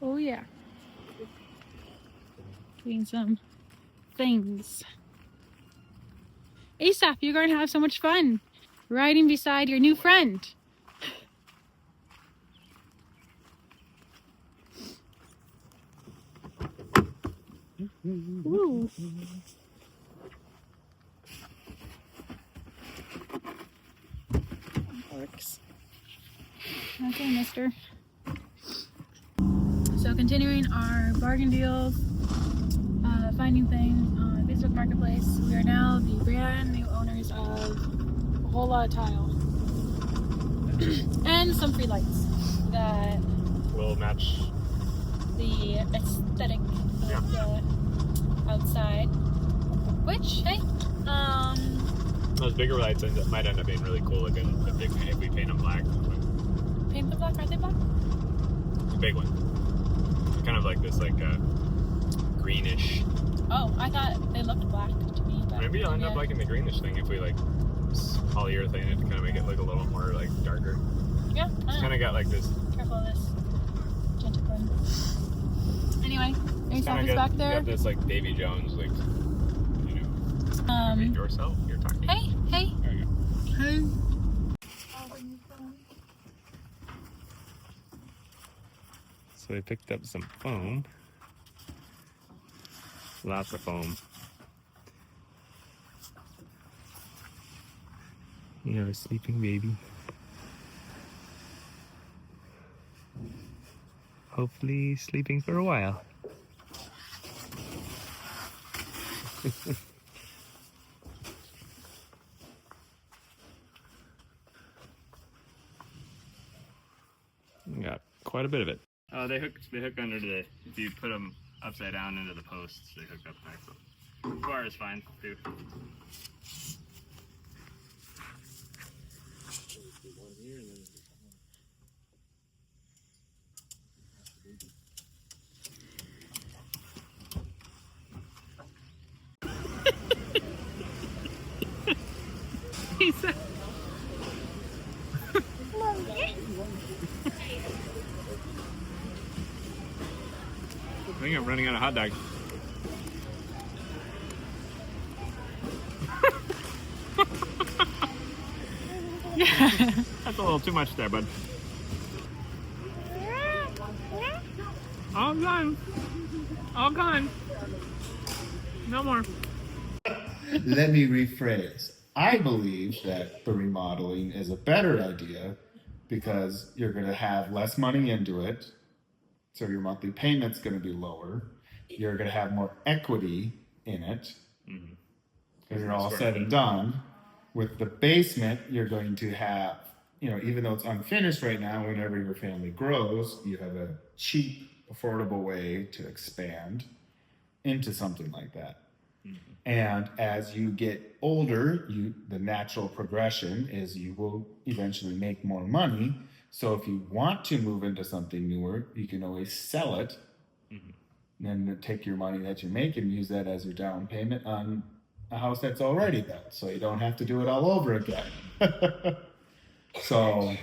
Oh yeah. Doing some things. Asaph, you're going to have so much fun riding beside your new friend. Ooh. Works. Okay, mister. So continuing our bargain deals, finding things on Facebook Marketplace. We are now the brand new owners of a whole lot of tile. And some free lights that will match the aesthetic of the outside. Which, hey, those bigger lights might end up being really cool looking if we paint them black. Paint them black? Are they black? The big one. Kind of like this, greenish. Oh, I thought they looked black to me. But maybe I'll end up liking the greenish thing if we polyurethane it to kind of make it look a little more darker. Yeah. It's kind of got this. Careful of this gentle one. Anyway, Asaph is back there. You got this Davy Jones, read yourself. You're talking. Hey. There you go. Hey. So we picked up some foam. Lots of foam. You know, a sleeping baby. Hopefully sleeping for a while. We got quite a bit of it. Oh, they hook under if you put them upside down into the posts, they hook up nice. The bar is fine too. I think I'm running out of hot dogs. Yeah. That's a little too much there, bud. All gone. All gone. No more. Let me rephrase. I believe that the remodeling is a better idea because you're going to have less money into it. So your monthly payment's going to be lower. You're going to have more equity in it because you're all said and done. With the basement, you're going to have, even though it's unfinished right now, whenever your family grows, you have a cheap, affordable way to expand into something like that. And as you get older, the natural progression is you will eventually make more money. So if you want to move into something newer, you can always sell it, and then take your money that you make and use that as your down payment on a house that's already built. So you don't have to do it all over again. So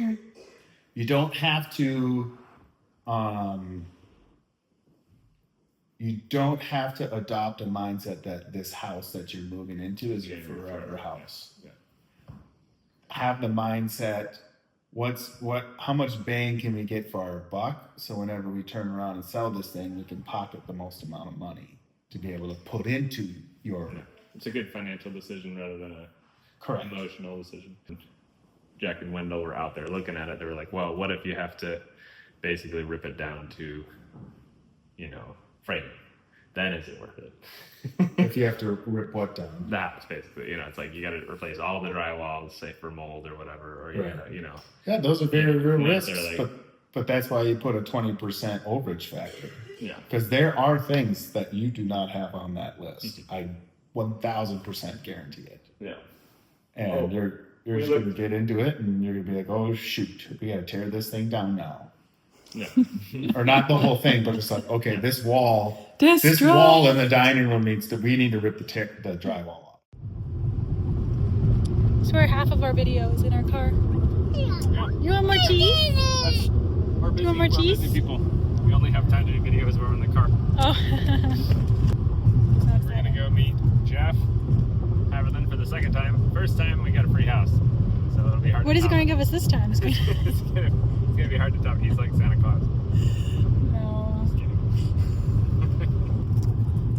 you don't have to adopt a mindset that this house that you're moving into is your forever house. Yeah. Have the mindset, how much bang can we get for our buck? So whenever we turn around and sell this thing, we can pocket the most amount of money to be able to put into your. Yeah. It's a good financial decision rather than a emotional decision. Jack and Wendell were out there looking at it. They were like, well, what if you have to basically rip it down to, frame it? Then is it worth it? If you have to rip what down? That's basically, it's like you got to replace all the drywall, say for mold or whatever, or Yeah, those are very real risks, but that's why you put a 20% overage factor. Yeah. Because there are things that you do not have on that list. I 1000% guarantee it. Yeah. And you're just going to get into it and you're going to be like, oh shoot, we got to tear this thing down now. Yeah. Or not the whole thing, but just like, okay, this wall in the dining room we need to rip the drywall off. So we're half of our video is in our car. Yeah. You want more cheese? We're busy. You want more cheese? We're busy people. We only have time to do videos where we're in the car. Oh. We're gonna go meet Jeff. Haverland for the second time. First time we got a free house, so it'll be hard. What to is he top. going to give us this time? it's gonna be hard to top. He's like Santa Claus. No. Just kidding.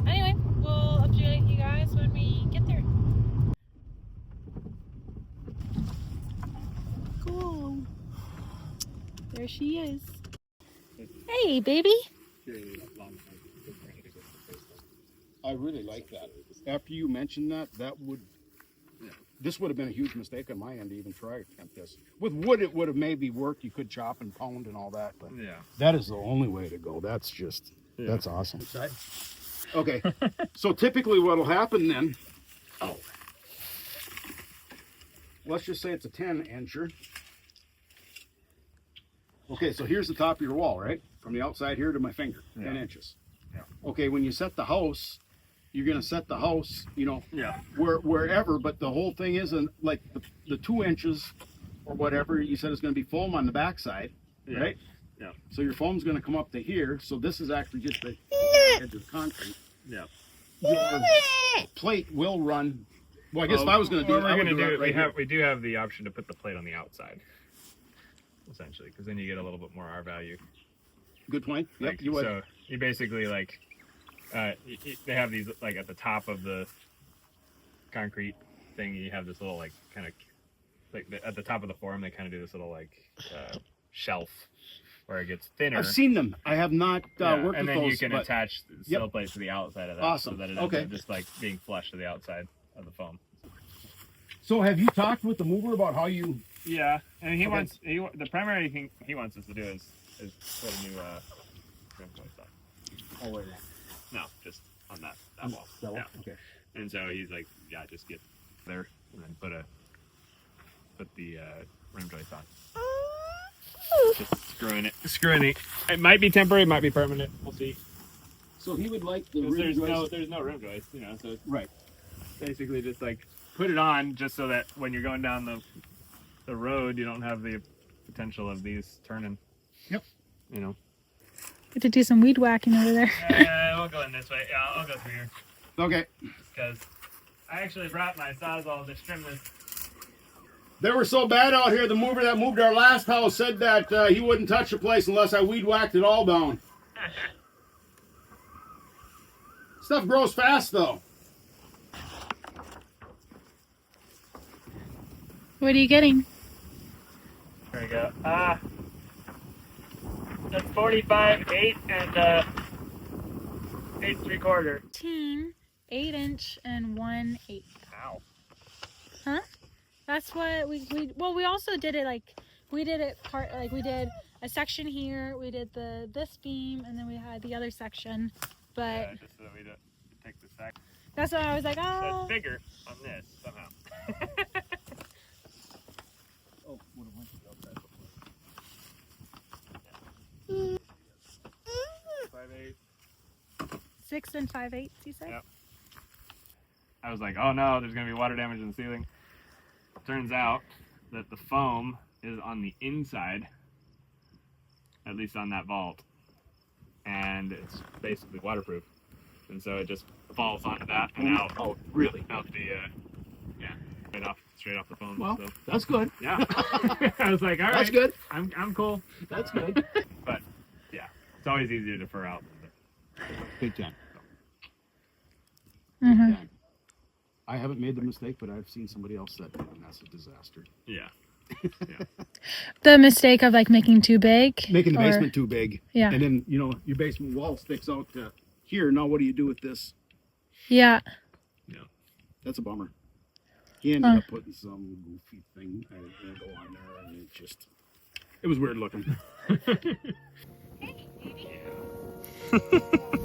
Anyway, we'll update you guys when we get there. Cool. There she is. Hey, baby. I really like that. After you mentioned that, this would have been a huge mistake on my end to even try to attempt this. With wood, it would have maybe worked. You could chop and pound and all that, but Yeah. that is the only way to go. That's just, that's awesome. Okay, so typically what'll happen then, let's just say it's a 10-incher. Okay, so here's the top of your wall, right? From the outside here to my finger, 10 inches. Yeah. Okay, when you set the house, you're gonna set the house, you know, Yeah. wherever, but the whole thing isn't like the 2 inches or whatever you said is gonna be foam on the backside, right? Yeah. So your foam's gonna come up to here. So this is actually just the edge of concrete. Yeah. Your plate will run. Well, I guess if I was gonna do what it, we're I would gonna do do it right here. we do have the option to put the plate on the outside, essentially, because then you get a little bit more R value. Good point. Yep, Like, you would. So you basically like, they have these like at the top of the concrete thing. You have this little like kind of like at the top of the form. They kind of do this little like shelf where it gets thinner. I've seen them. I have not Yeah, worked and with then those. you can but attach the steel plate to the outside of that, Awesome. so that it Okay. ends up just like being flush to the outside of the foam. So have you talked with the mover about how you? Yeah, and he Okay. wants the primary thing he wants us to do is put a new rim joist on. Oh wait. No, just on that wall. That wall? Yeah. Okay. And so he's like, yeah, just get there and then put the rim joist on. Just screwing it. It might be temporary, it might be permanent. We'll see. So he would like the 'Cause rim there's joist. no rim joist, you know. So it's Right. basically just like put it on just so that when you're going down the road, you don't have the potential of these turning. Yep. You know. Get to do some weed whacking over there. We'll go in this way. Yeah, I'll go through here Okay. because I actually brought my sawzall to trim this. They were so bad out here. The mover that moved our last house said that he wouldn't touch the place unless I weed whacked it all down. Stuff grows fast though. What are you getting? There we go. That's 45/8 and 8 3/4. 8-inch and 1/8. Ow. Huh? That's what we also did it like we did it we did a section here, we did this beam, and then we had the other section. But Yeah, just so that we don't take the sack. that's why I was like, So oh. it's bigger on this somehow. Oh, would have went to the outside. 5/8. 6 and 5/8, you said? Yep. I was like, oh no, there's gonna be water damage in the ceiling. Turns out that the foam is on the inside, at least on that vault, and it's basically waterproof, and so it just falls onto that and out. Oh, really? Out the straight off the foam. Well, so. that's good. Yeah. I was like, all right, That's good. I'm cool. That's good. But yeah, it's always easier to fur out. Big time. Mm-hmm. Big time. I haven't made the mistake, but I've seen somebody else set it, and that's a disaster. Yeah. The mistake of like making too big? Making the or- basement too big. Yeah. And then, you know, your basement wall sticks out to here. Now what do you do with this? Yeah. Yeah. That's a bummer. He ended up putting some goofy thing go on there, and it was weird looking. Yeah.